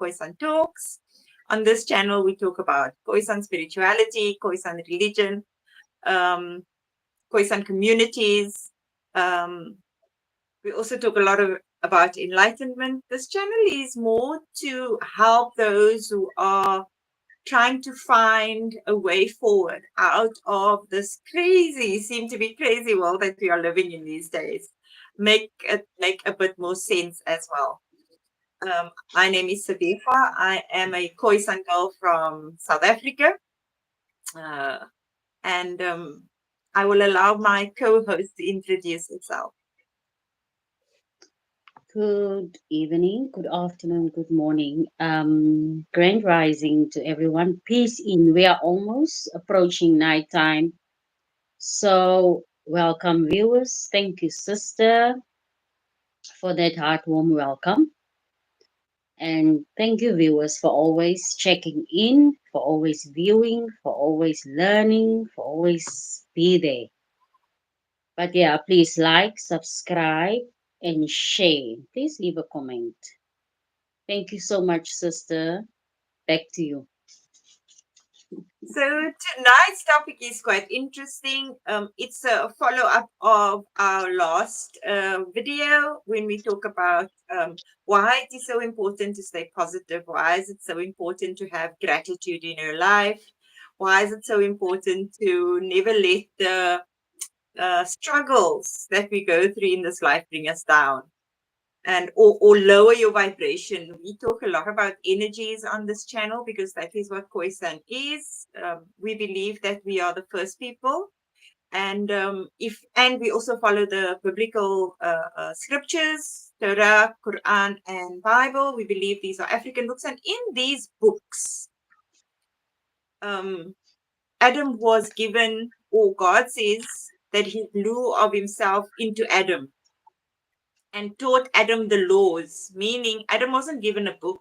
Khoisan Talks. On this channel, we talk about Khoisan spirituality, Khoisan religion, um, Khoisan communities. Um, we also talk a lot about enlightenment. This channel is more to help those who are trying to find a way forward out of this crazy, seem to be crazy world that we are living in these days. Make a bit more sense as well. My name is Sabifa. I am a Khoisan girl from South Africa, uh, and I will allow my co-host to introduce herself. Good evening, good afternoon, good morning. Grand rising to everyone. Peace in. We are almost approaching nighttime. So, welcome, viewers. Thank you, sister, for that heartwarm welcome. And thank you, viewers, for always checking in, for always viewing, for always learning, for always be there. But yeah, please like, subscribe, and share. Please leave a comment. Thank you so much, sister. Back to you. So tonight's topic is quite interesting. It's a follow-up of our last video when we talk about why it is so important to stay positive. Why is it so important to have gratitude in your life? Why is it so important to never let the struggles that we go through in this life bring us down? And or lower your vibration. We talk a lot about energies on this channel because that is what Khoisan is. We believe that we are the first people, and if and we also follow the biblical scriptures, Torah, Quran, and Bible. We believe these are African books, and in these books, um, Adam was given, or God says that He blew of Himself into Adam and taught Adam the laws, meaning Adam wasn't given a book.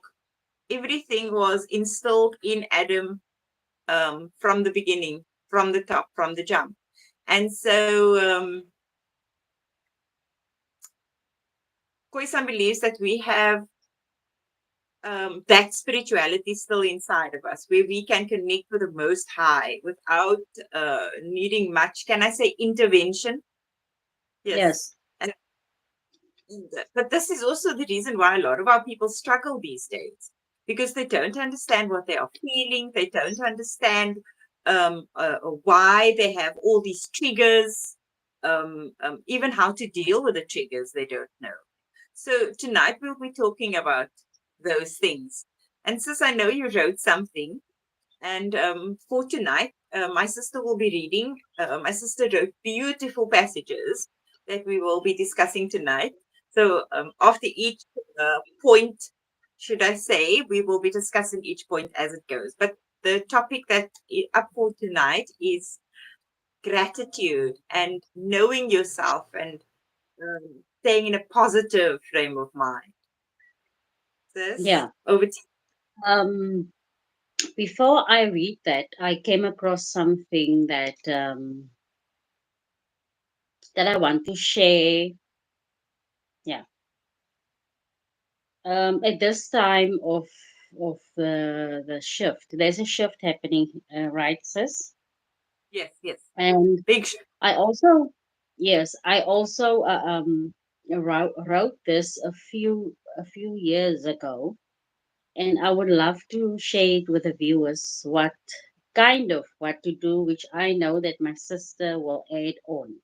Everything was instilled in Adam from the beginning, from the top, from the jump. And so Khoisan believes that we have that spirituality still inside of us, where we can connect with the Most High without needing much, can I say, intervention? Yes. Yes. And but this is also the reason why a lot of our people struggle these days because they don't understand what they are feeling. They don't understand why they have all these triggers, even how to deal with the triggers. They don't know. So tonight we'll be talking about those things. And since I know you wrote something, and for tonight, my sister will be reading. My sister wrote beautiful passages that we will be discussing tonight. So after each point, should I say, we will be discussing each point as it goes. But the topic that up for tonight is gratitude and knowing yourself and staying in a positive frame of mind. Sis, Yeah. over to Um, Before I read that, I came across something that I want to share. Yeah. At this time of the shift, there's a shift happening, right, sis? you. Yes, yes. And Big shift. I also, yes, I also wrote this a few years ago, and I would love to share it with the viewers what to do, which I know that my sister will add on.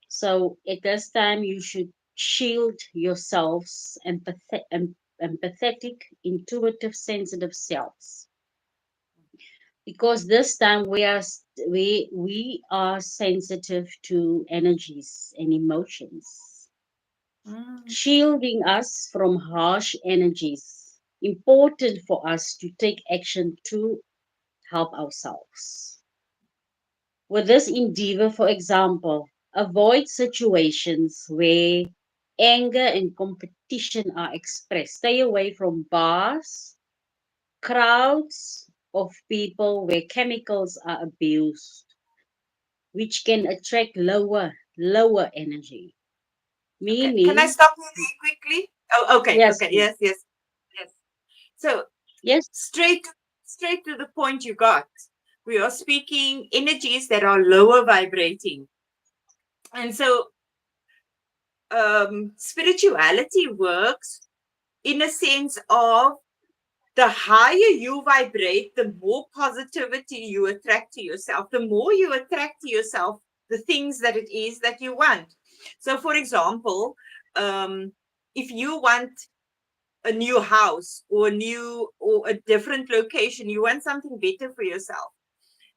So at this time, you should shield yourselves, empathetic, intuitive, sensitive selves, because this time we are sensitive to energies and emotions, Mm. shielding us from harsh energies. Important for us to take action to help ourselves. With this endeavor, for example, avoid situations where anger and competition are expressed. Stay away from bars, crowds of people where chemicals are abused, which can attract lower energy. Okay. Can I Meaning, stop you there quickly? Oh, okay. yes, Okay. please. Yes, yes, yes. So Yes. straight straight to the point you got. We are speaking energies that are lower vibrating. And so spirituality works in a sense of the higher you vibrate, the more positivity you attract to yourself. The more you attract to yourself the things that it is that you want. So, for example, if you want a new house or a new or a different location, you want something better for yourself.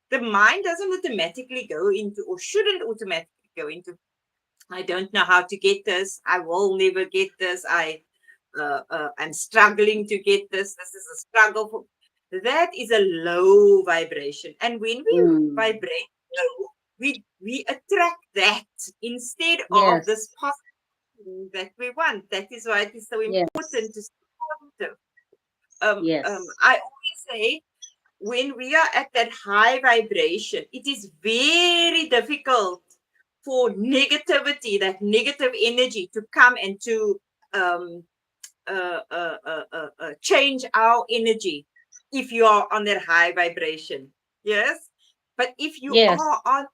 The mind doesn't automatically go into, or shouldn't automatically go into, I don't know how to get this. I will never get this. I'm struggling to get this. This is a struggle for. That is a low vibration, and when we Mm. vibrate low, we attract that instead of Yes. this positive that we want. That is why it is so Yes. important to stay positive. Yes. I always say when we are at that high vibration, it is very difficult for negativity, that negative energy, to come and to um, change our energy if you are on that high vibration. Yes. But if you Yes. are on,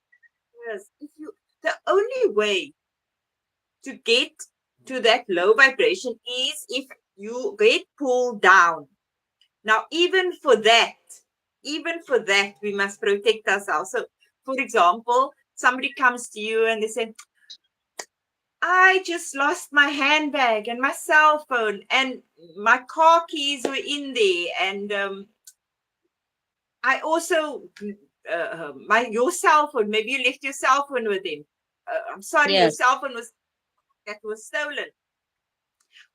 yes, if you, the only way to get to that low vibration is if you get pulled down. Now, even for that, we must protect ourselves. So, for example, somebody comes to you and they say, I just lost my handbag and my cell phone, and my car keys were in there. And I also, my your cell phone, maybe you left your cell phone with him. I'm sorry, your Yes. cell phone was stolen.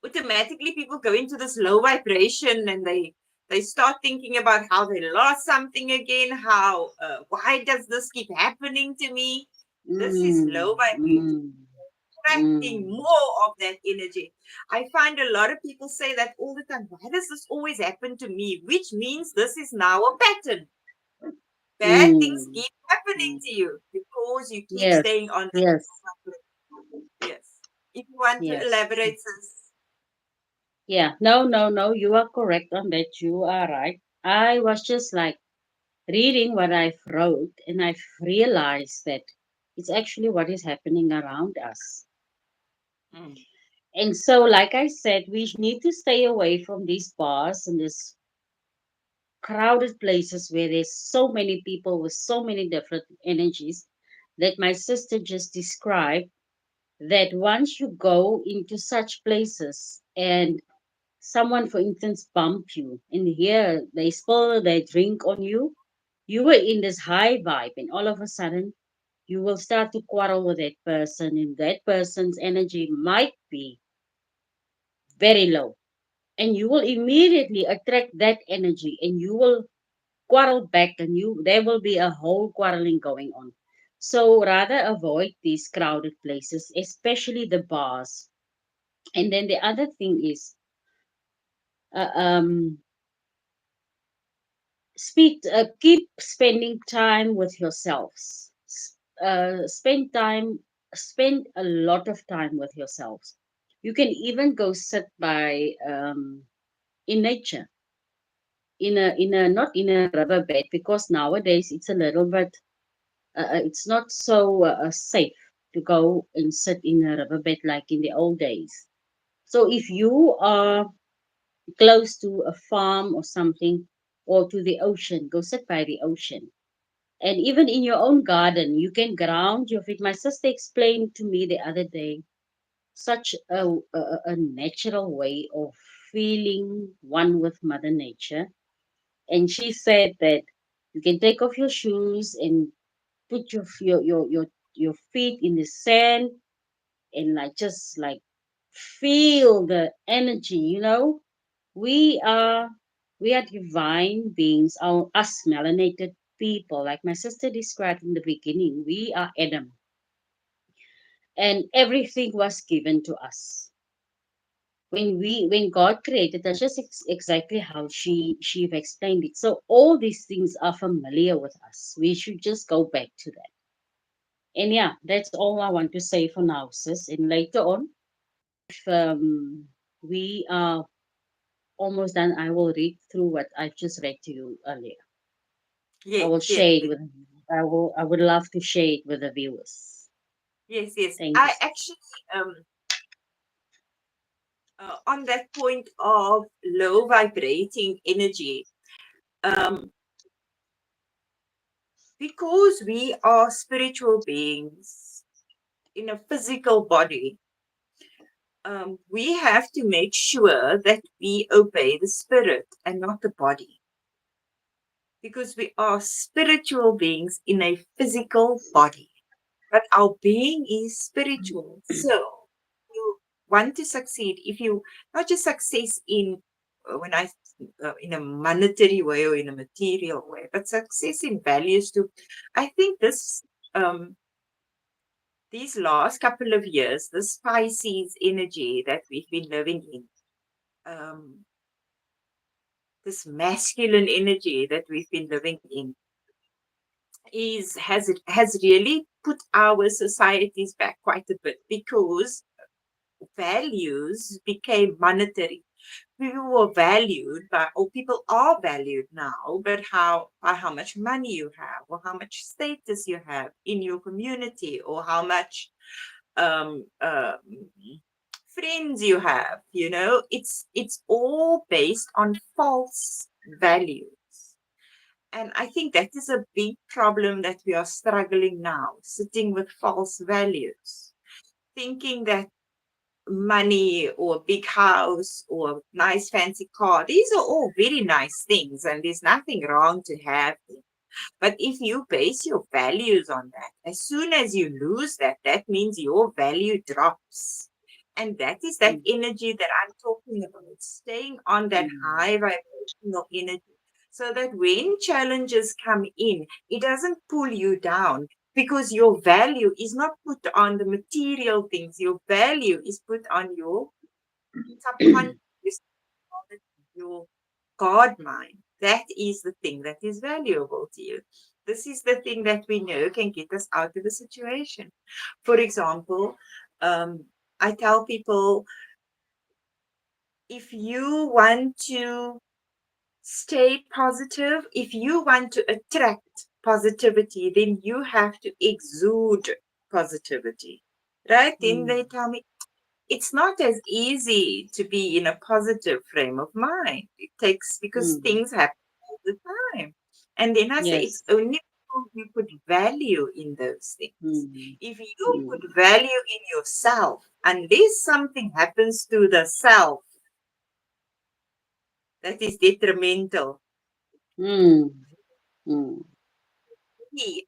Automatically people go into this low vibration, and they start thinking about how they lost something again, how why does this keep happening to me. This is Mm. low vibration, Mm. attracting Mm. more of that energy. I find a lot of people say that all the time, why does this always happen to me, which means this is now a pattern. Bad things Mm. keep happening Mm. to you because you keep Yes. staying on the Yes. yes. If you want to Yes. elaborate, sis. Yeah. No, no, no. You are correct on that. You are right. I was just like reading what I've wrote, and I've realized that it's actually what is happening around us. Mm. And so, like I said, we need to stay away from these bars and these crowded places where there's so many people with so many different energies that my sister just described. That once you go into such places and someone, for instance, bump you and here they spill their drink on you, you were in this high vibe, and all of a sudden you will start to quarrel with that person, and that person's energy might be very low, and you will immediately attract that energy, and you will quarrel back, and you there will be a whole quarreling going on. So rather avoid these crowded places, especially the bars. And then the other thing is, uh, um, keep spending time with yourselves. Spend a lot of time with yourselves. You can even go sit by in nature, in a not in a riverbed, because nowadays it's a little bit it's not so safe to go and sit in a riverbed like in the old days. So if you are close to a farm or something, or to the ocean, go sit by the ocean. And even in your own garden, you can ground your feet. My sister explained to me the other day such a natural way of feeling one with Mother Nature. And she said that you can take off your shoes and put your feet in the sand, and like just like feel the energy, we are we are divine beings, our us melanated people, like my sister described in the beginning. We are Adam, and everything was given to us when God created us, just exactly how she explained it. So all these things are familiar with us. We should just go back to that. And yeah, that's all I want to say for now, sis. And later on, if we are almost done, I will read through what I've just read to you earlier. I will Yes, yes, share it yes, with. I would love to share it with the viewers. yes, yes. Thank you. I actually, on that point of low vibrating energy, um, because we are spiritual beings in a physical body, we have to make sure that we obey the spirit and not the body, because we are spiritual beings in a physical body, but our being is spiritual. So you want to succeed, if you not just success in when I in a monetary way or in a material way, but success in values too. I think this these last couple of years, this Pisces energy that we've been living in, um, this masculine energy that we've been living in, has really put our societies back quite a bit, because values became monetary. People were valued by, or people are valued now, but how by how much money you have, or how much status you have in your community, or how much um, um, friends you have. It's all based on false values. And I think that is a big problem that we are struggling now, sitting with false values, thinking that money or a big house or a nice fancy car, these are all very nice things, and there's nothing wrong to have them. But if you base your values on that, as soon as you lose that, that means your value drops. And that is that Mm, energy that I'm talking about, staying on that mm, high vibrational energy. So that when challenges come in, it doesn't pull you down, because your value is not put on the material things. Your value is put on your subconscious, your God mind. That is the thing that is valuable to you. This is the thing that we know can get us out of a situation. For example, um, I tell people, if you want to stay positive, if you want to attract positivity, then you have to exude positivity. Right? Then they mm. tell me, it's not as easy to be in a positive frame of mind. It takes, because Mm. things happen all the time. And then I say, it's Yes. only because you put value in those things. Mm. If you Mm. put value in yourself, unless something happens to the self that is detrimental, Mm. Mm.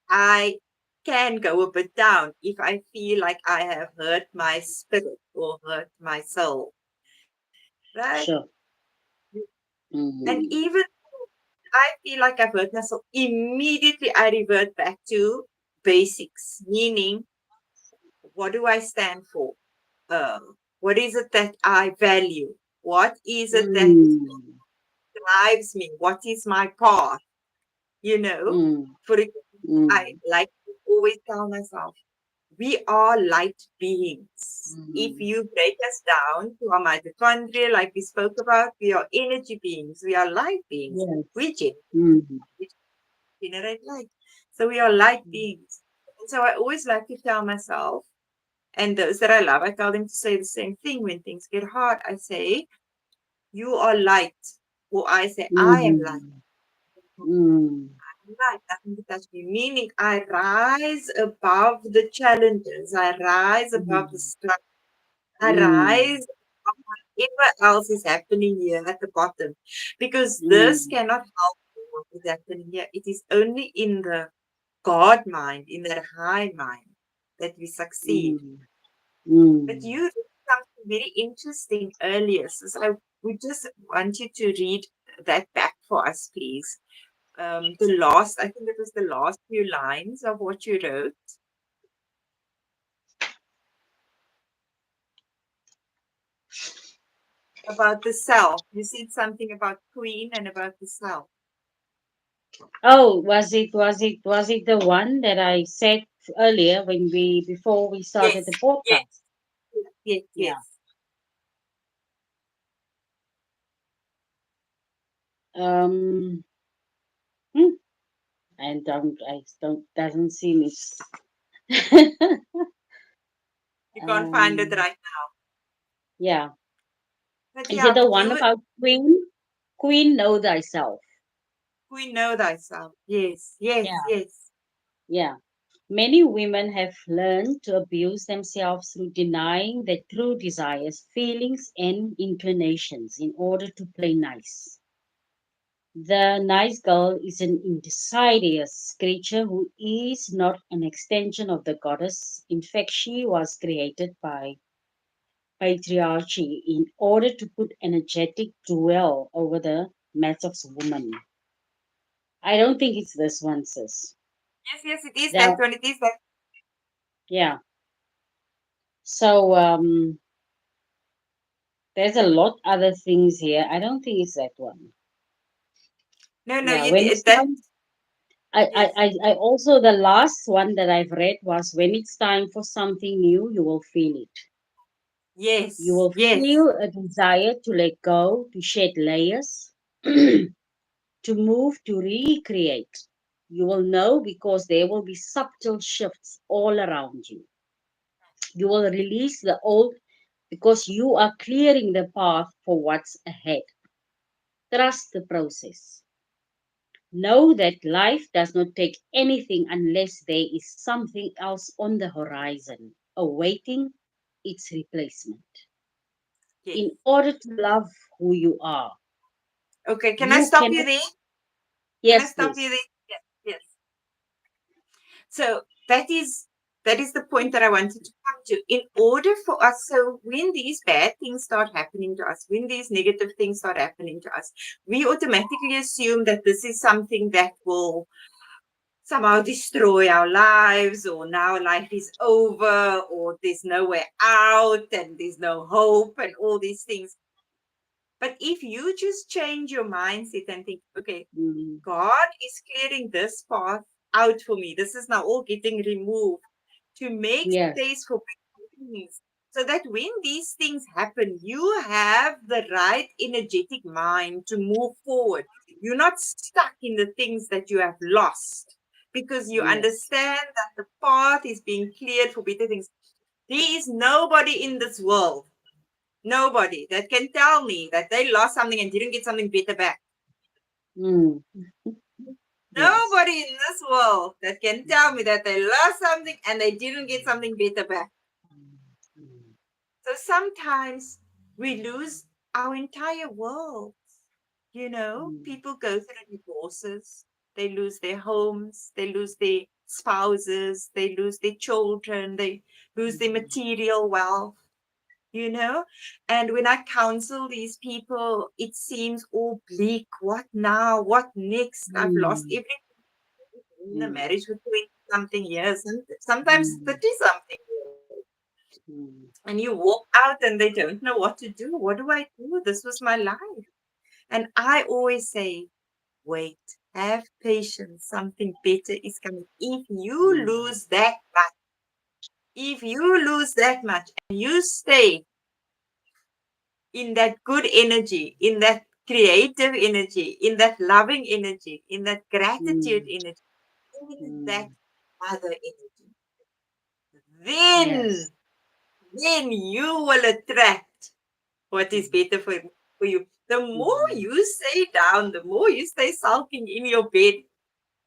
I can go a bit down if I feel like I have hurt my spirit or hurt my soul, right? Sure. And Mm. even I feel like I've hurt myself, immediately I revert back to basics, meaning, what do I stand for? What is it that I value? What is it that Mm. drives me? What is my path? You know, Mm. for example, I Mm. like to always tell myself, we are light beings. If Mm. you break us down to our mitochondria, like we spoke about, we are energy beings. We are light beings. Yes. We Mm. generate light. So we are light beings. And so I always like to tell myself, and those that I love, I tell them to say the same thing when things get hard. I say, you are light. Or I say, I am light. Mm. Mm. Light, nothing to touch me. Meaning I rise above the challenges. I rise above the Mm. struggle. I Mm. rise above whatever else is happening here at the bottom. Because this Mm. cannot help what is happening here. It is only in the God mind, in that high mind, that we succeed. Mm. But Mm. you did something very interesting earlier. So I would just want you to read that back for us, please. The last, I think it was the last few lines of what you wrote about the self. You said something about Queen and about the self. Oh, was it the one that I said earlier when we before we started the Yes, yes, podcast? yes, Yeah. yes. Um, hmm, I don't, doesn't seem it's, You can't find it um, right now. yeah. But Is it yeah, the but one about Queen? Queen, know thyself. we know thyself. Yes, yes, Yeah, yes. yeah. Many women have learned to abuse themselves through denying their true desires, feelings, and inclinations in order to play nice. The nice girl is an insidious creature who is not an extension of the goddess. In fact, she was created by patriarchy in order to put energetic dwell over the mass of women. I don't think it's this one, sis. Yes, yes, it is that That, one. It is that. yeah. So there's a lot other things here. I don't think it's that one. No, no, Yeah, you when did it's that. time, I, I, Yes, I, I also the last one that I've read was when it's time for something new, you will feel it. You yes, will yes, feel a desire to let go, to shed layers, to move, to recreate. You will know because there will be subtle shifts all around you. You will release the old because you are clearing the path for what's ahead. Trust the process. Know that life does not take anything unless there is something else on the horizon awaiting its replacement. yes. In order to love who you are, Okay, can I you stop you cannot. there? Can I Yes, stop you please. there? Yes, yes. So that is the point that I wanted to come to. In order for us, so when these bad things start happening to us, when these negative things start happening to us, we automatically assume that this is something that will somehow destroy our lives, or now life is over, or there's no way out, and there's no hope, and all these things. But if you just change your mindset and think, okay, Mm, God is clearing this path out for me. This is now all getting removed to make yes. space for better things. So that when these things happen, you have the right energetic mind to move forward. You're not stuck in the things that you have lost because you Yes. understand that the path is being cleared for better things. There is nobody in this world, nobody that can tell me that they lost something and didn't get something better back. Mm, yes. Nobody in this world that can tell me that they lost something and they didn't get something better back. Mm, So sometimes we lose our entire world. You know, mm, people go through divorces, they lose their homes, they lose their spouses, they lose their children, they lose their mm, material wealth, you know. And when I counsel these people, it seems all bleak. What now? What next? I've lost mm, everything in a mm, marriage for 20 something years, and sometimes mm, 30 something. mm, And you walk out and they don't know what to do. What do I do? This was my life. And I always say, wait, have patience. Something better is coming. mm, If you lose that much and you stay in that good energy, in that creative energy, in that loving energy, in that gratitude mm, energy, in that mm. mother energy, then Yes. then you will attract what is Mm, better for you. The more mm, you stay down, the more you stay sulking in your bed,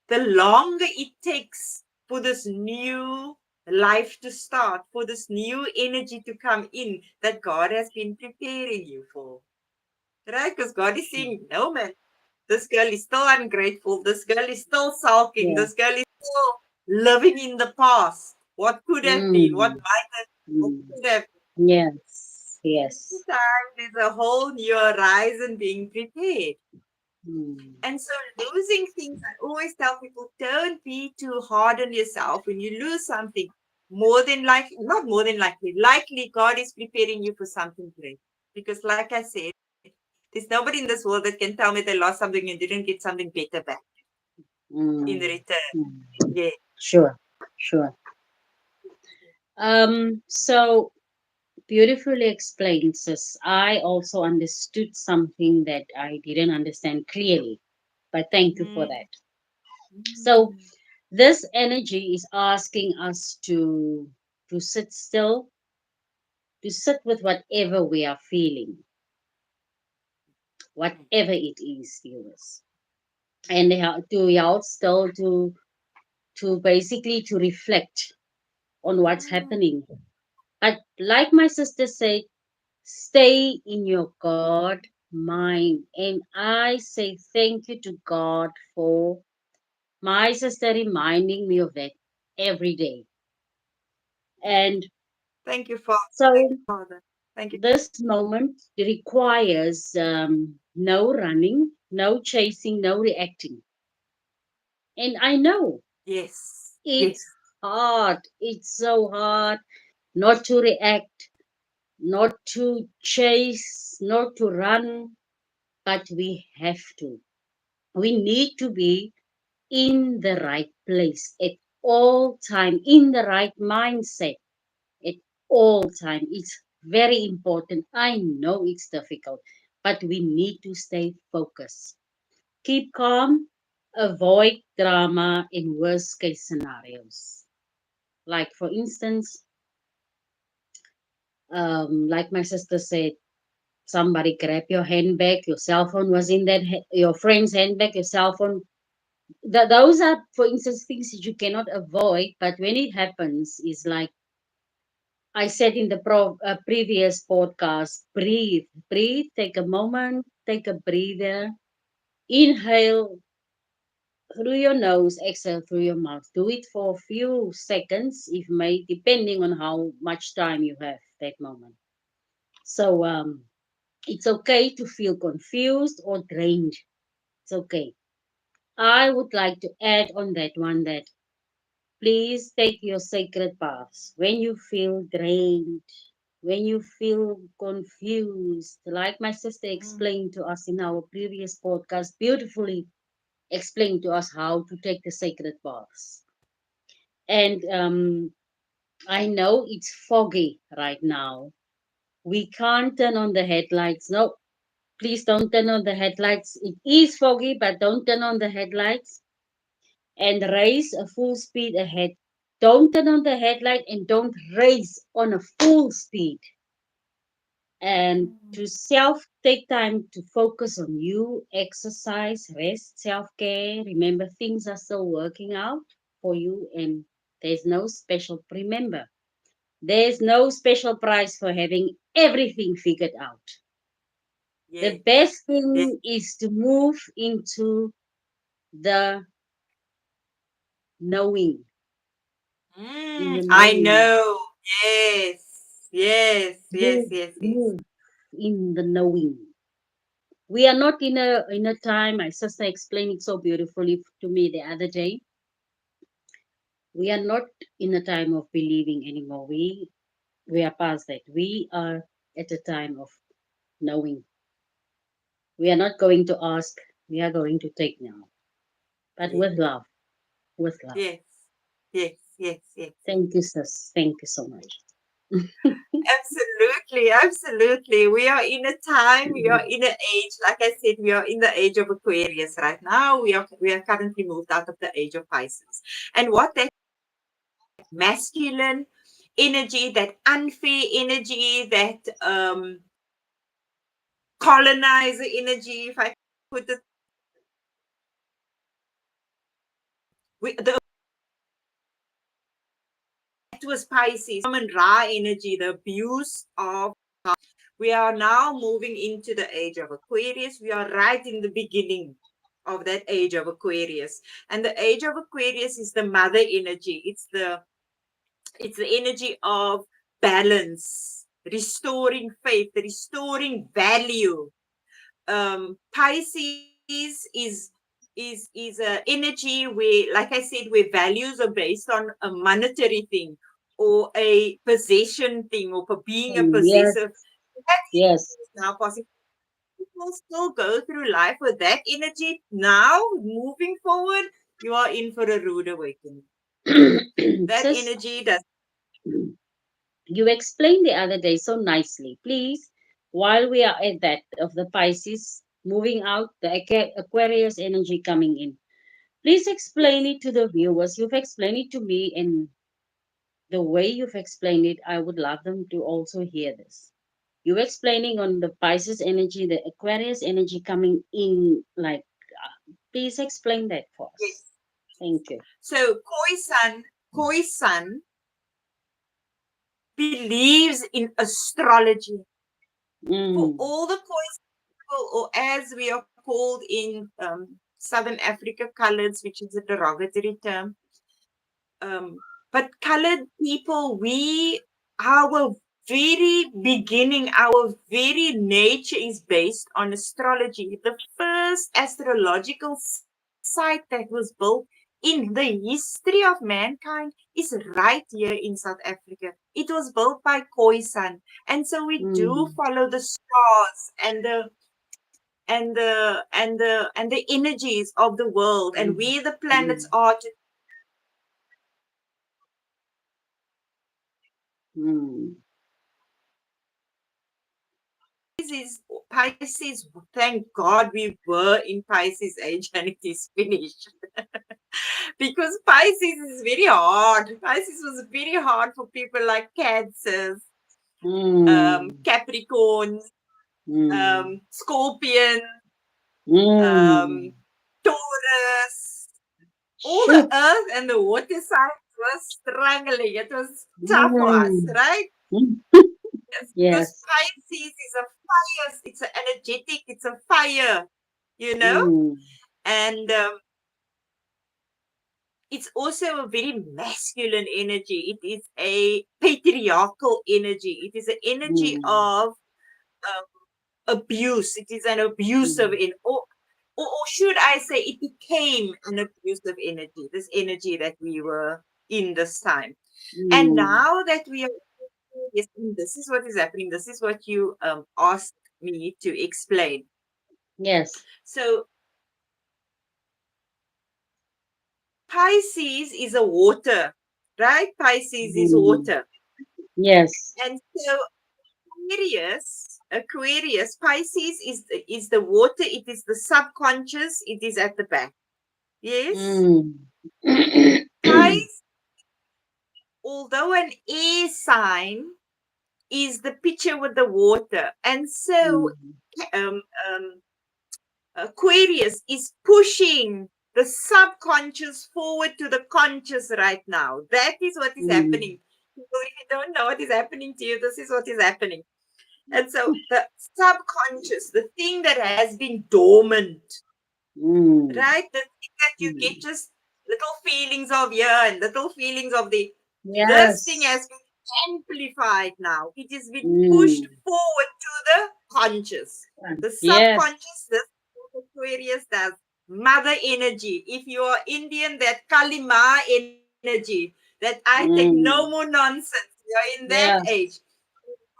the longer it takes for this new life to start, for this new energy to come in that God has been preparing you for. Right? Because God is mm. saying, no, man, this girl is still ungrateful. This girl is still sulking. Yeah. This girl is still living in the past. What could have been? What Mm, might have been? What mm. could have Yes. been? Yes. Time there's a whole new horizon being prepared. Mm, And so losing things, I always tell people, don't be too hard on yourself. When you lose something, more than likely, not more than likely God is preparing you for something great. Because like I said, there's nobody in this world that can tell me they lost something and didn't get something better back in mm, return. mm. Yeah. Sure. Sure. So Beautifully explained, sis. I also understood something that I didn't understand clearly, but thank you for Mm, that. So, mm, this energy is asking us to sit still, to sit with whatever we are feeling, mm, whatever it is, viewers, and to hold still, to basically to reflect on what's mm. happening. But like my sister said, stay in your God mind. And I say thank you to God for my sister reminding me of that every day. And Thank you, Father. Thank so you, Father. Thank you. this moment requires no running, no chasing, no reacting. And I know Yes. it's Yes. hard. It's so hard not to react, not to chase, not to run, but we have to. We need to be in the right place at all time, in the right mindset at all time. It's very important. I know it's difficult, but we need to stay focused. Keep calm, avoid drama in worst case scenarios. Like for instance, like my sister said, somebody grab your handbag, your cell phone was in that, your friend's handbag, your cell phone. Those are, for instance, things that you cannot avoid. But when it happens, is like I said in the previous podcast, breathe, breathe, take a moment, take a breather, inhale through your nose, exhale through your mouth. Do it for a few seconds, if may, depending on how much time you have that moment. So it's okay to feel confused or drained. It's okay. I would like to add on that one that please take your sacred baths when you feel drained, when you feel confused. Like my sister Mm, explained to us in our previous podcast, beautifully explained to us how to take the sacred baths. And I know it's foggy right now. We can't turn on the headlights. No, please don't turn on the headlights. It is foggy, but don't turn on the headlights and race a full speed ahead. Don't turn on the headlight and don't race on a full speed. And mm. to self take time to focus on you, exercise, rest, self care. Remember, things are still working out for you, and there's no special. Remember, there's no special price for having everything figured out. The Yes. best Yes. thing is to move into the knowing, in Mm, the I knowing. know. Yes. Yes. Yes. Move, Yes. Yes. move in the knowing. We are not in a time. My sister explained it so beautifully to me the other day. We are not in a time of believing anymore. We are past that. We are at a time of knowing. We are not going to ask. We are going to take now, but Yes. with love. With love. Yes. Yes. Yes. Yes. Yes. Thank you, sis. Thank you so much. Absolutely, absolutely. We are in a time, we are in an age, like I said, we are in the age of Aquarius right now. We are currently moved out of the age of Pisces. And what that masculine energy, that unfair energy, that colonizer energy, if I put it, the that was Pisces, common Ra energy, the abuse of. We are now moving into the age of Aquarius. We are right in the beginning of that age of Aquarius. And the age of Aquarius is the mother energy. It's the energy of balance, restoring faith, restoring value. Pisces is a energy where, like I said, where values are based on a monetary thing or a possession thing or for being a Yes, possessive. That yes. energy is now possible. People still go through life with that energy. Now, moving forward, you are in for a rude awakening. That Sis, energy does. You explained the other day so nicely. Please, while we are at that of the Pisces moving out, the Aquarius energy coming in, please explain Yes. it to the viewers. You've explained it to me, and the way you've explained it, I would love them to also hear this. You explaining on the Pisces energy, the Aquarius energy coming in, like, please explain that for us. Yes. Thank you. So Khoisan believes in astrology. For Mm, all the Khoisan people, or as we are called in Southern Africa, colours, which is a derogatory term, um, but colored people, our very beginning, our very nature is based on astrology. The first astrological site that was built in the history of mankind is right here in South Africa. It was built by Khoisan. And so we do mm, follow the stars and the energies of the world and mm, where the planets mm, are to. mm, Pisces, thank God we were in Pisces age and it is finished. Because Pisces is very hard. Pisces was very hard for people like Cancers, mm, Capricorns, mm, Scorpion, mm. um, Taurus. All the Shoot. earth and the water signs were struggling. It was tough for us, Mm. right? Mm. Yes, because Yes. Pisces is a fire, it's an energetic, it's a fire, you know? Mm. And it's also a very masculine energy. It is a patriarchal energy. It is an energy Mm. of um, abuse. It is an abusive Mm. in or should I say it became an abusive energy, this energy that we were in this time. And Mm. now that we are, yes, this is what is happening. This is what you asked me to explain. Yes. So Pisces is a water, right? Pisces is Mm. water. Yes. And so Aquarius, Pisces is the water. It is the subconscious. It is at the back. Yes. Mm. Pisces, although an air sign, is the picture with the water, and so Mm. um, um, Aquarius is pushing the subconscious forward to the conscious right now. That is what is Mm. happening. People, if you don't know what is happening to you, this is what is happening. And so the subconscious, the thing that has been dormant, Mm. right? The thing that you Mm. get just little feelings of here and little feelings of the, this thing Yes. has been amplified now. It has been pushed Mm. forward to the conscious. The Yes. subconscious, this Aquarius does. Mother energy. If you are Indian, that Kalima energy, that I take no more Mm. nonsense. You're in that age. Yes.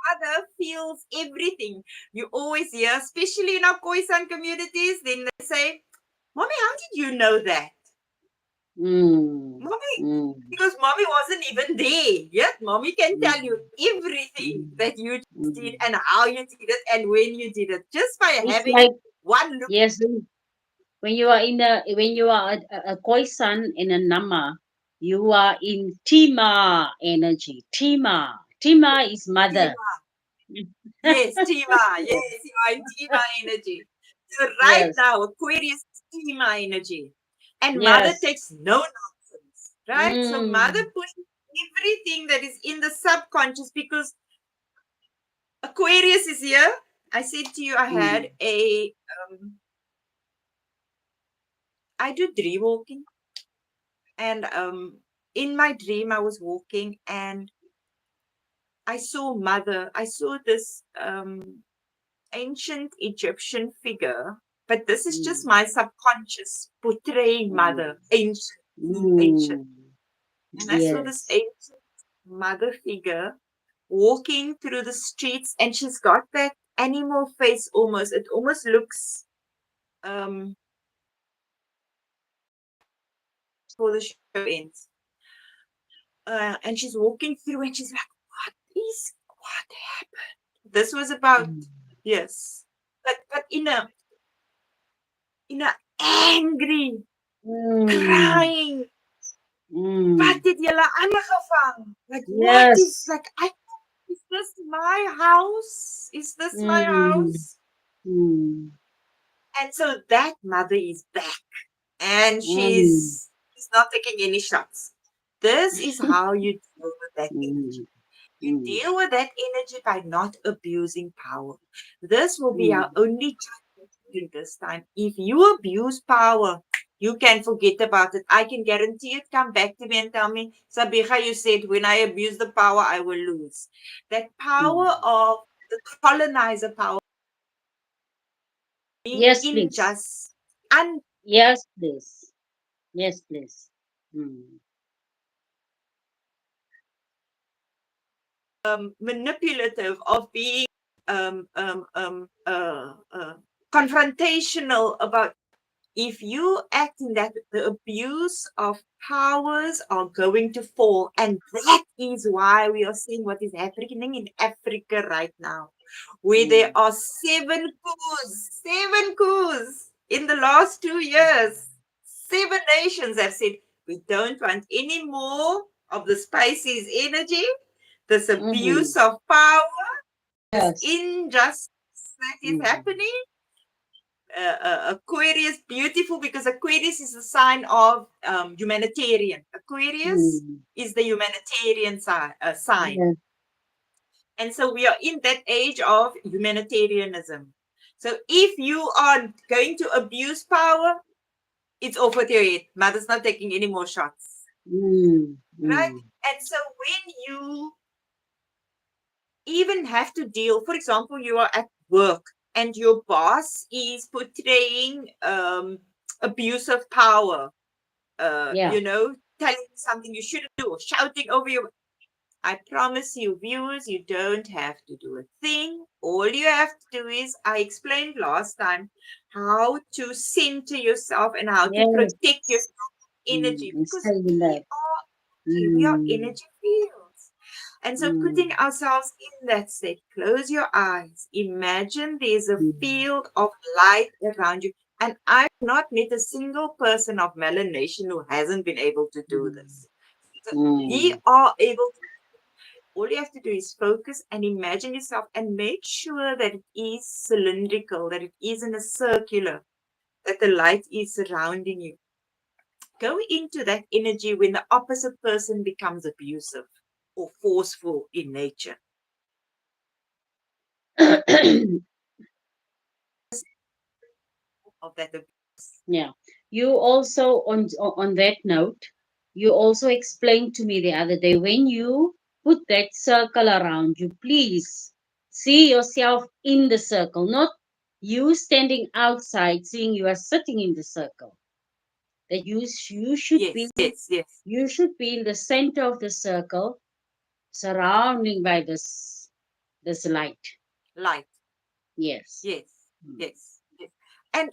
Mother feels everything. You always hear, especially in our Khoisan communities, then they say, Mommy, how did you know that? Mm. Mommy, Mm. because mommy wasn't even there. Yet mommy can Mm. tell you everything that Mm. you just did Mm. and how you did it and when you did it. Just by It's having like, one look. yes, when you are in a when you are a Khoisan in a Nama, you are in Tima energy. Tima is mother. Tima. Yes, Tima. Yes, you are in Tima energy. So right Yes. now, Aquarius is Tima energy. And mother Yes. takes no nonsense. Right? So mother Mm. pushes everything that is in the subconscious because Aquarius is here. I said to you, I Mm. had a I do dream walking, and in my dream I was walking and I saw mother. I saw this ancient Egyptian figure, but this is just Mm. my subconscious portraying Mm. mother, ancient, being ancient. Mm. And I saw this Yes. ancient mother figure walking through the streets, and she's got that animal face almost. It almost looks um before the show ends. And she's walking through and she's like, what is what happened. This was about, mm, yes, but in a angry, mm, crying. Wat mm. het julle aangevang? Like what is Yes. like I is this my house? Is this my Mm, house? mm, And so that mother is back and mm, she's not taking any shots. This is how you deal with that energy. mm, You mm, deal with that energy by not abusing power. This will be our mm. only chance during this time. If you abuse power, you can forget about it. I can guarantee it. Come back to me and tell me, Sabiha, you said when I abuse the power, I will lose. That power Mm. of the colonizer power being Yes, please. unjust, Yes, please. Yes, please. Mm. manipulative, of being um, um, um, uh, uh, confrontational about if you act in that, the abuse of powers are going to fall. And that is why we are seeing what is happening in Africa right now, where there Mm. are seven coups in the last 2 years. 7 nations have said, we don't want any more of the Pisces energy, this Mm. abuse of power, this Yes. injustice that is Mm. happening. Aquarius, beautiful because Aquarius is a sign of humanitarian. Aquarius Mm. is the humanitarian sign. Yes. And so we are in that age of humanitarianism. So if you are going to abuse power, it's off with your head. Mother's not taking any more shots. Mm. Right? Mm. And so when you even have to deal, for example, you are at work and your boss is portraying abuse of power, Yeah. telling you something you shouldn't do or shouting over you. I promise you, viewers, you don't have to do a thing. All you have to do is, I explained last time how to center yourself and how to protect your Yes. energy Mm. because Stay in that. we are Mm. energy fields. And so putting Mm. ourselves in that state, close your eyes. Imagine there's a Mm. field of light around you. And I've not met a single person of melanation who hasn't been able to do Mm. this. So we Mm. are able to, all you have to do is focus and imagine yourself and make sure that it is cylindrical, that it is in a circular, that the light is surrounding you. Go into that energy when the opposite person becomes abusive or forceful in nature. Of that abuse. Yeah. You also on that note, you also explained to me the other day when you put that circle around you, please see yourself in the circle, not you standing outside seeing you are sitting in the circle. That you should be Yes, yes, yes. in the center of the circle, surrounding by this light. Light. Yes. Yes, Mm. yes, yes. And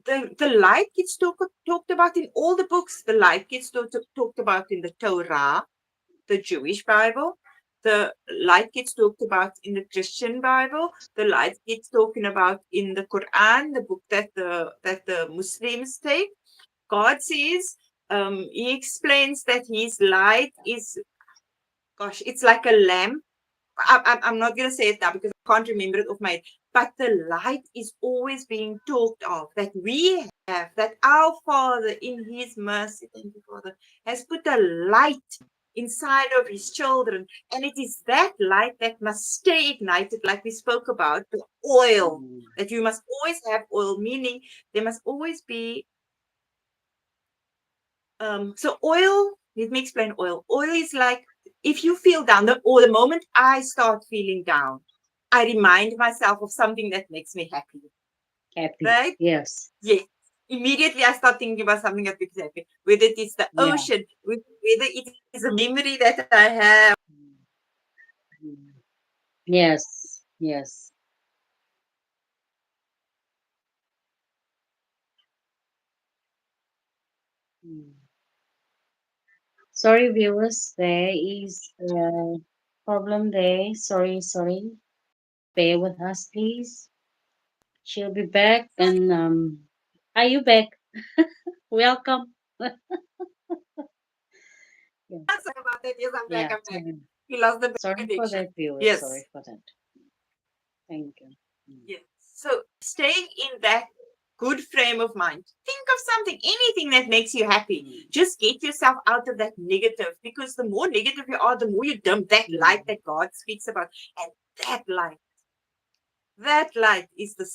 the light gets talked about in all the books. The light gets talked about in the Torah, the Jewish Bible. The light gets talked about in the Christian Bible. The light gets talking about in the Quran, the book that the Muslims take. God says, He explains that His light is, gosh, it's like a lamp. I'm not going to say it now because I can't remember it off my head. But the light is always being talked of that we have, that our Father in His mercy, thank you, Father, has put a light inside of His children. And it is that light that must stay ignited, like we spoke about, the oil, Mm. that you must always have oil, meaning there must always be. So oil, let me explain oil. Oil is like if you feel down, or the moment I start feeling down, I remind myself of something that makes me happy, Happy. right? Yes. Yes. Immediately I start thinking about something that makes me happy, whether it is the Yeah. ocean, whether it is a memory that I have. Mm. Yes. Yes. Mm. Sorry, viewers, there is a problem there. Sorry, sorry. Bear with us, please. She'll be back. And are you back? Welcome. Yeah, Sorry about that. Yes, I'm yeah. back. I'm back. Sorry, We lost the sorry for connection. that, viewers. Sorry Yes. for that. Thank you. Mm. Yes. So staying in that good frame of mind. Think of something, anything that makes you happy. Mm. Just get yourself out of that negative, because the more negative you are, the more you dim that light Mm. that God speaks about. And that light is the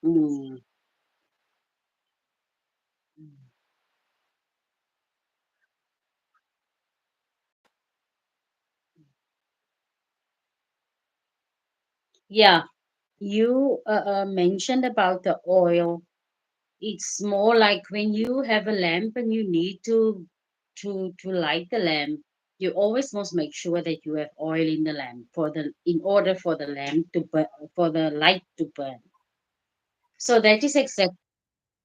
Mm. Yeah, you mentioned about the oil. It's more like when you have a lamp and you need to light the lamp, you always must make sure that you have oil in the lamp for the in order for the lamp to burn, for the light to burn. So that is exactly,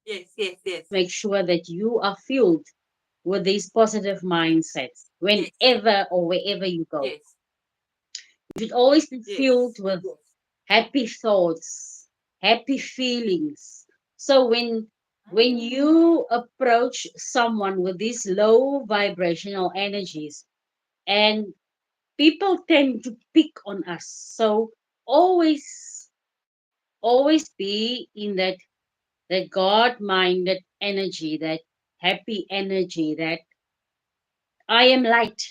yes, yes, yes, make sure that you are filled with these positive mindsets yes, whenever or wherever you go. yes, You should always be filled yes, with happy thoughts, happy feelings. So when mm, you approach someone with these low vibrational energies, and people tend to pick on us, so always always be in that God-minded energy, that happy energy, that I am light.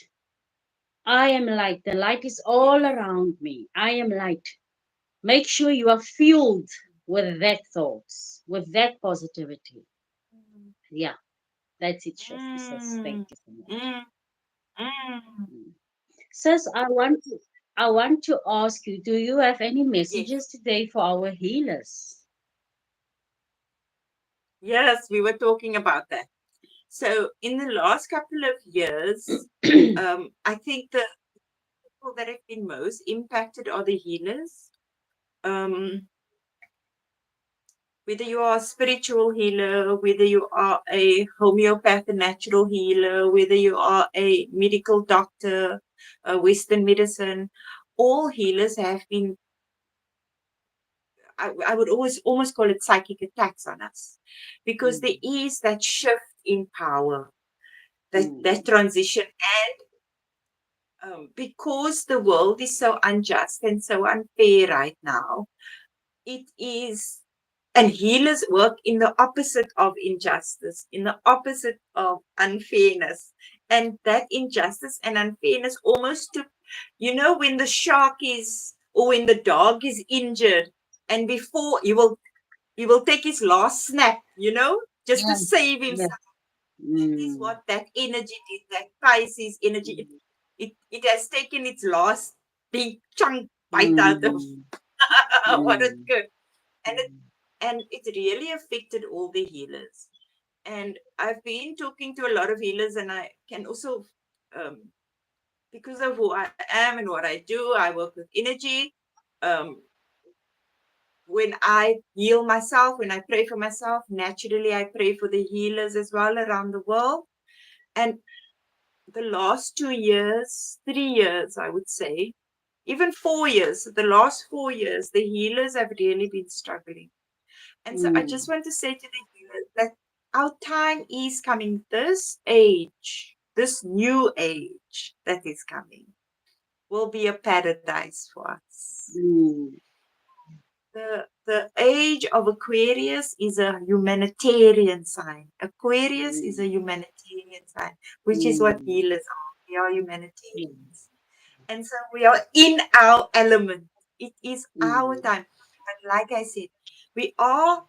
I am light. The light is yes. all around me. I am light. Make sure you are filled with that thoughts, with that positivity. Mm, Yeah, that's it, Shasti says. Thank mm, you so much. mm, mm. Mm. Sis, I want to ask you, do you have any Yes, messages today for our healers? yes, we were talking about that. So, in the last couple of years, I think the people that have been most impacted are the healers. Um, whether you are a spiritual healer, whether you are a homeopath, a natural healer, whether you are a medical doctor, a Western medicine, all healers have been, I would always almost call it psychic attacks on us, because there Mm, is that shift in power, that mm, transition. Because the world is so unjust and so unfair right now, it is, and healers work in the opposite of injustice, in the opposite of unfairness. And that injustice and unfairness almost took, when the shark is, or when the dog is injured, and before he will take his last snap, just to yeah, save yeah. himself. That is Mm, what that energy did, that Pisces energy. It, mm, it, it has taken its last big chunk bite out of mm, what it mm, could. And it mm, and it really affected all the healers. And I've been talking to a lot of healers, and I can also, because of who I am and what I do, I work with energy. Um, when I heal myself, when I pray for myself, naturally I pray for the healers as well around the world. And the last 2 years, 3 years, I would say, even 4 years, the last 4 years, the healers have really been struggling. And so I just mm, want to say to the healers that our time is coming. This age, this new age that is coming, will be a paradise for us. mm, The age of Aquarius is a humanitarian sign. Aquarius is a mm, humanitarian sign, which is what mm, healers are. We are mm, humanitarians. And so we are in our element. It is our mm, time. And like I said, we are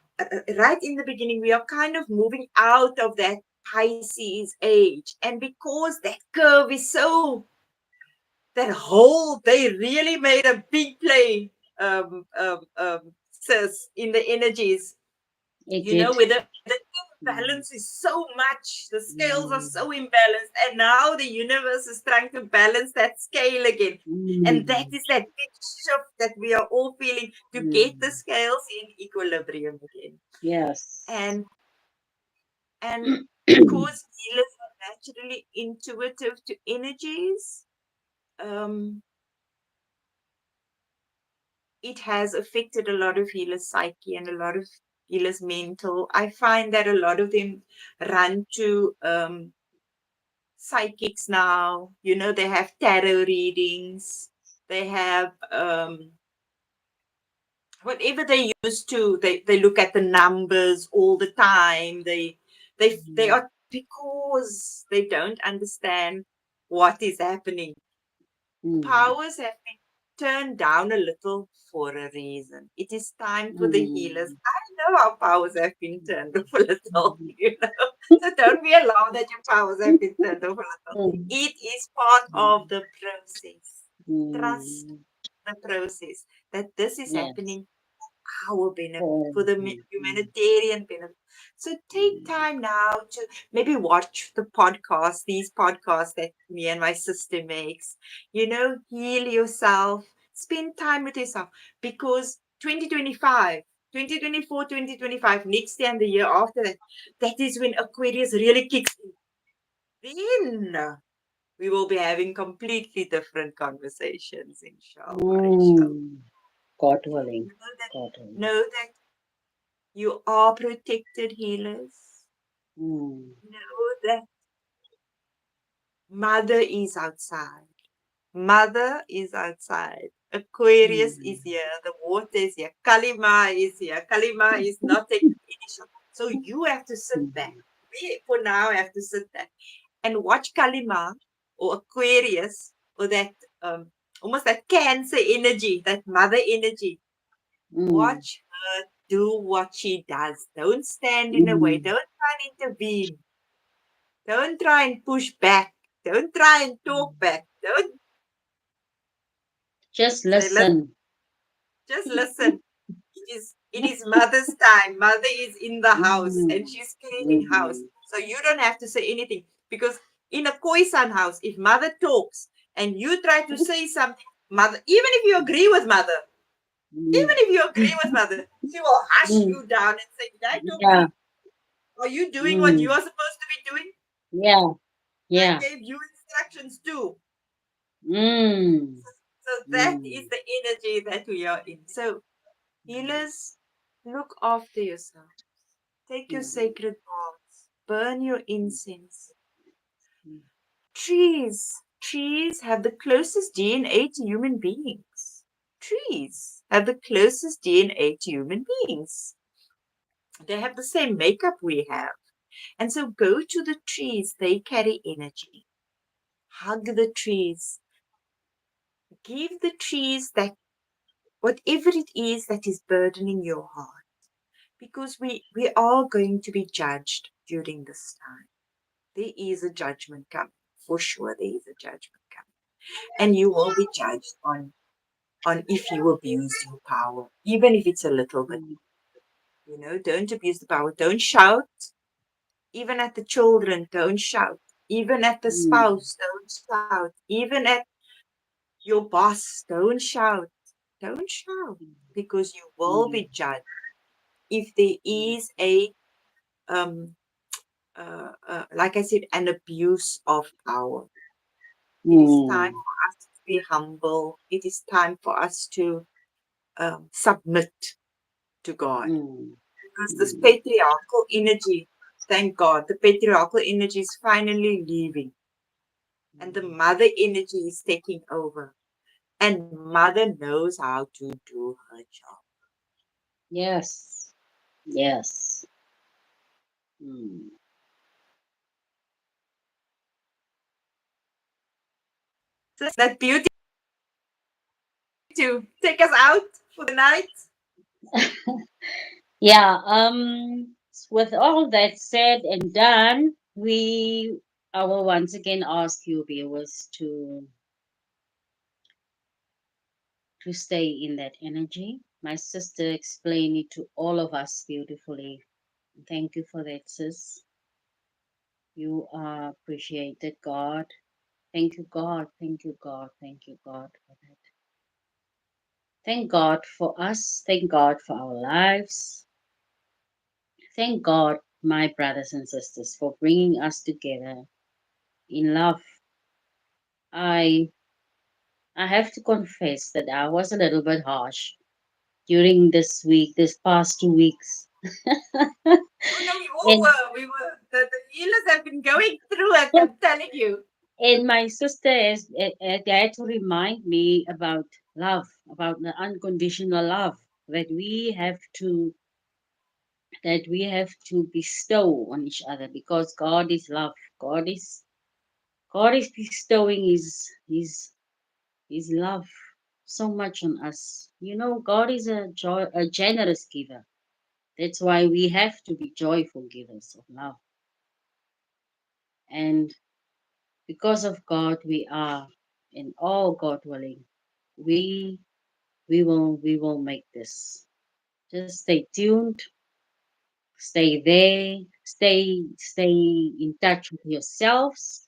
right in the beginning, we are kind of moving out of that Pisces age. And because that curve is so, that hole, they really made a big play, sis, in the energies, it did. where the Mm, imbalance is so much, the scales are mm, so imbalanced, and now the universe is trying to balance that scale again. And that mm, is that big shift that we are all feeling, to get the mm. scales in equilibrium again. Yes. And and because healers are naturally intuitive to energies, um, it has affected a lot of healers' psyche and a lot of healers' mental. I find that a lot of them run to psychics now. You know, they have tarot readings. They have whatever they used to. They look at the numbers all the time. They mm, are, because they don't understand what is happening. mm, Powers have been turned down a little for a reason. It is time for the healers. mm, I know our powers have been turned off a little, mm, you know. So don't be alarmed that your powers have been turned off a little. mm, It is part of mm, the process. Trust mm. the process that this is Yes. happening our benefit, Oh, for the mm, mm, humanitarian benefit. So take mm, time now to maybe watch the podcast, these podcasts that me and my sister makes. You know, heal yourself, spend time with yourself, because 2025, 2024, 2025, next year and the year after that, that is when Aquarius really kicks in. Then we will be having completely different conversations, inshallah, inshallah. mm. God willing. Know that, God willing. know that you are protected, healers. Mm, Know that Mother is outside. Mother is outside. Aquarius is mm, here. The water is here. Kalima is here. Kalima is not taking any shot. So you have to sit back. mm, We, for now, have to sit back and watch Kalima or Aquarius or that almost that Cancer energy, that mother energy. mm, Watch her do what she does. Don't stand in the way. mm, Don't try and intervene. Don't try and push back. Don't try and talk mm. back. Don't Just say, let's listen. just listen. It is mother's time. Mother is in the house Mm, and she's cleaning house. mm, So you don't have to say anything. Because in a Khoisan house, if mother talks and you try to say something, mother, even if you agree with mother, even mm, if you agree with mother, she will hush mm. you down and say, did I talk to Yeah. you? Are you doing what you Mm, are supposed to be doing? yeah. I Yeah. gave you instructions too. Mm, So that is mm, the energy that we are in. So healers, look after yourself. Take your mm, sacred baths. Burn your mm, incense. mm, Trees have the closest DNA to human beings. Trees have the closest DNA to human beings. They have the same makeup we have. And so go to the trees, they carry energy. Hug the trees. Give the trees that, whatever it is that is burdening your heart, because we are going to be judged during this time. There is a judgment coming. For sure there is a judgment coming. And you will be judged on if you abuse your power, even if it's a little bit. mm, You know, don't abuse the power. Don't shout. Even at the children, don't shout. Even at the mm, spouse, don't shout. Even at your boss, don't shout. Don't shout, because you will mm, be judged if there mm, is a um like I said, an abuse of power. It is time mm, for us to be humble. It is time for us to submit to God, mm, because this mm. patriarchal energy, thank God, the patriarchal energy is finally leaving, and the mother energy is taking over. And mother knows how to do her job. Yes. Yes. Mm. So that beauty to take us out for the night. Yeah, with all that said and done, I will once again ask you viewers to stay in that energy. My sister explained it to all of us beautifully. Thank you for that, sis. You are appreciated, God. Thank you, God. Thank you, God. Thank you, God, for that. Thank God for us. Thank God for our lives. Thank God, my brothers and sisters, for bringing us together in love. I I have to confess that I was a little bit harsh during this week, this past 2 weeks. Oh no, we all and were. We were. The healers have been going through it. I'm telling you. and my sister has had to remind me about love, about the unconditional love that we have to bestow on each other, because God is love. God is bestowing his love so much on us. God is a generous giver. That's why we have to be joyful givers of love. And because of God, we are, and all God willing, we we will make this. Just stay tuned, stay there, stay in touch with yourselves.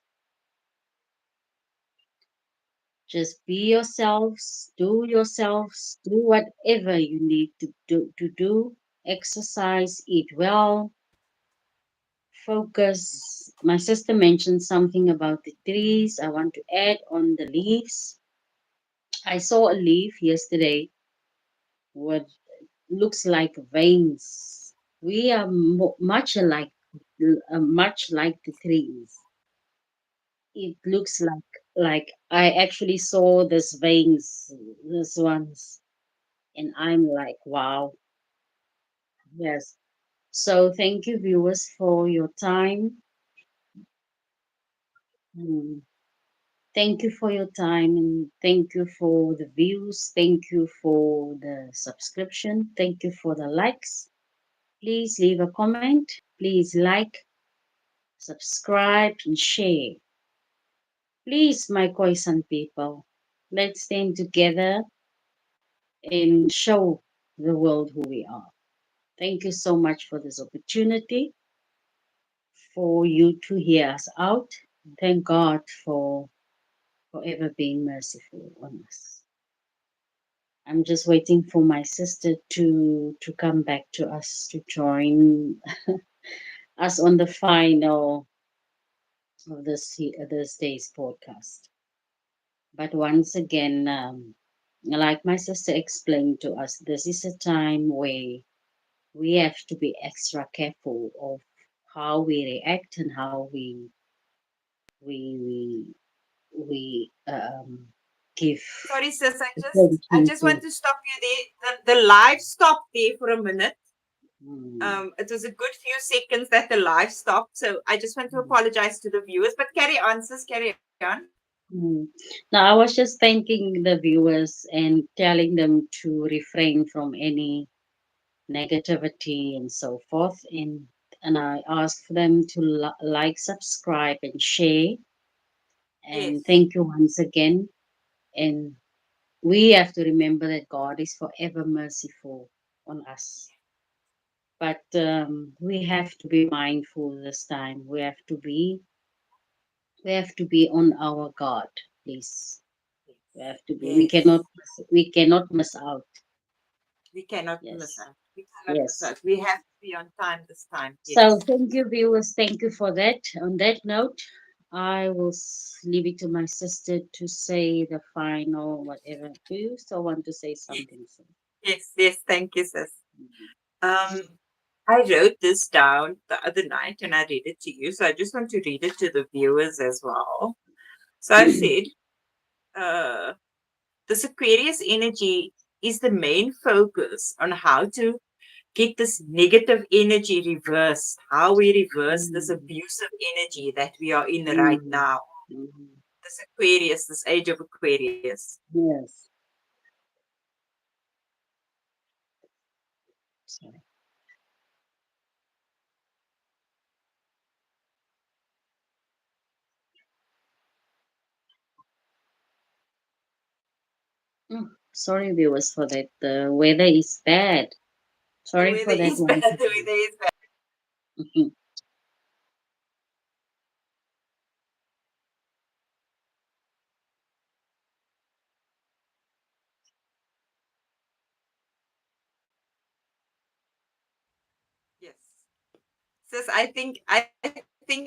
Just be yourselves, do whatever you need to do. Exercise, eat well, focus. My sister mentioned something about the trees. I want to add on the leaves. I saw a leaf yesterday what looks like veins. We are much like the trees. It looks like I actually saw these veins, these ones, and I'm like, wow, yes. So thank you, viewers, for your time. Mm, Thank you for your time, and thank you for the views. Thank you for the subscription. Thank you for the likes. Please leave a comment. Please like, subscribe, and share. Please, my Khoisan people, let's stand together and show the world who we are. Thank you so much for this opportunity, for you to hear us out. Thank God for forever being merciful on us. I'm just waiting for my sister to come back to us to join us on the final of this day's podcast. But once again, like my sister explained to us, this is a time where we have to be extra careful of how we react and how we we give Sorry, sis. I attention just want to. to stop you there. The live stopped there for a minute. Mm, It was a good few seconds that the live stopped. So I just want to mm, apologize to the viewers. But carry on, sis. Carry on. mm. Now, I was just thanking the viewers and telling them to refrain from any negativity and so forth. And I asked for them to like, subscribe, and share. And Yes. thank you once again. And we have to remember that God is forever merciful on us. But we have to be mindful this time. We have to be on our guard, please. We have to be. We Yes. cannot. We cannot miss out. We cannot miss Yes. out. We cannot miss Yes. out. We have to be on time this time. So Yes. thank you, viewers. Thank you for that. On that note, I will leave it to my sister to say the final whatever. Do you still want to say Yes. something? So, Yes. Yes. Thank you, sis. Um, I wrote this down the other night and I read it to you. So I just want to read it to the viewers as well. So I said, uh, this Aquarius energy is the main focus on how to get this negative energy reversed, how we reverse this Mm, abusive energy that we are in right mm, now. mm. This Aquarius, this age of Aquarius. Yes. Sorry. Sorry, viewers, for that. The weather is bad. The Sorry weather for that is bad. once The again. weather is bad. Yes. Sis, I think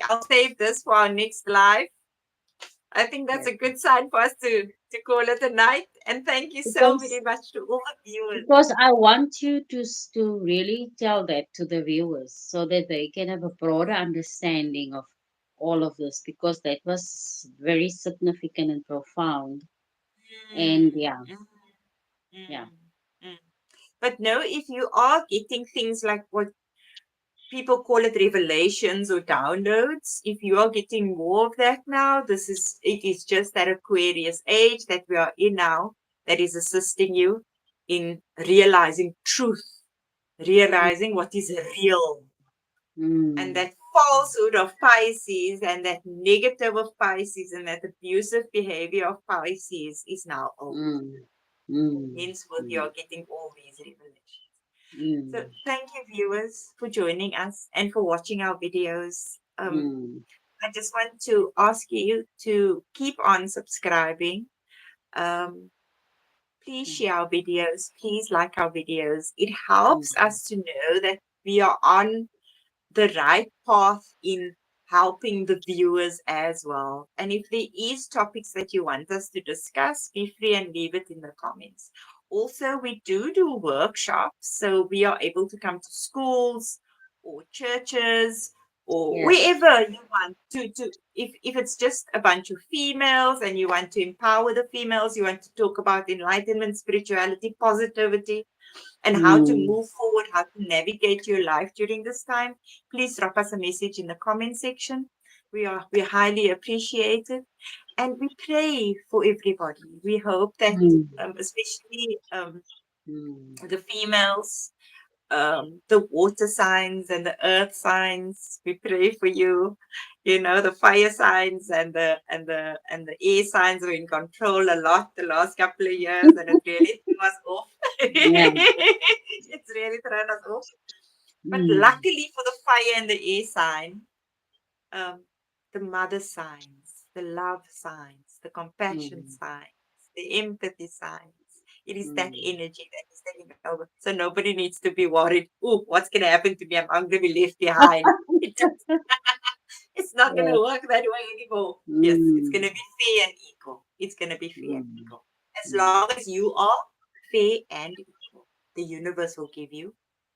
I'll save this for our next live. I think that's Yes. a good sign for us to call it a night. And thank you so very Because much to all the viewers. because I want you to really tell that to the viewers so that they can have a broader understanding of all of this because that was very significant and profound. And Mm, yeah, mm, yeah, mm, mm. But no, if you are getting things like what people call it revelations or downloads, if you are getting more of that now, it is just that Aquarius age that we are in now that is assisting you in realizing truth, mm, realizing what is real. And mm, that falsehood of Pisces and that negative of Pisces and that abusive behavior of Pisces is now over. mm, mm, Henceforth, you mm, are getting all these revelations. So, mm, thank you, viewers, for joining us and for watching our videos. mm, I just want to ask you to keep on subscribing. Um, please share our videos. Please like our videos. It helps mm, us to know that we are on the right path in helping the viewers as well. And if there is topics that you want us to discuss, be free and leave it in the comments. Also, we do workshops, so we are able to come to schools or churches or yes. wherever you want to if it's just a bunch of females and you want to empower the females, you want to talk about enlightenment, spirituality, positivity, and how to Mm, move forward, how to navigate your life during this time, please drop us a message in the comment section. We highly appreciate it, and we pray for everybody. We hope that, mm, especially mm, the females, the water signs and the earth signs. We pray for you. You know, the fire signs and the air signs were in control a lot the last couple of years, and it really threw us off. yeah. It's really thrown us off. But Mm, luckily for the fire and the air sign, um, the mother signs, the love signs, the compassion mm, signs, the empathy signs. It is that mm, energy that is taking over. So nobody needs to be worried. Oh, what's going to happen to me? I'm going to be left behind. It's not going yes. to work that way anymore. Yes, it's going Mm, to be fair and equal. It's going to be fair and mm, equal. As mm. long as you are fair and equal, the universe will give you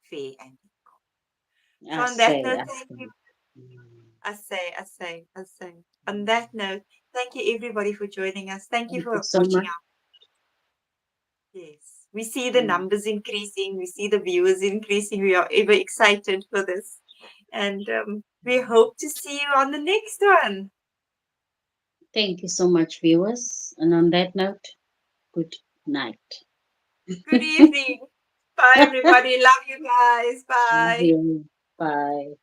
fair and equal. So I on that say, note, I thank you. say. Mm. I say. On that note, thank you everybody for joining us. Thank you Thank you for so watching much. out. Yes. We see the Mm. numbers increasing. We see the viewers increasing. We are ever excited for this. And we hope to see you on the next one. Thank you so much, viewers. And on that note, good night. Good evening. Bye, everybody. Love you guys. Love Bye. you. Bye.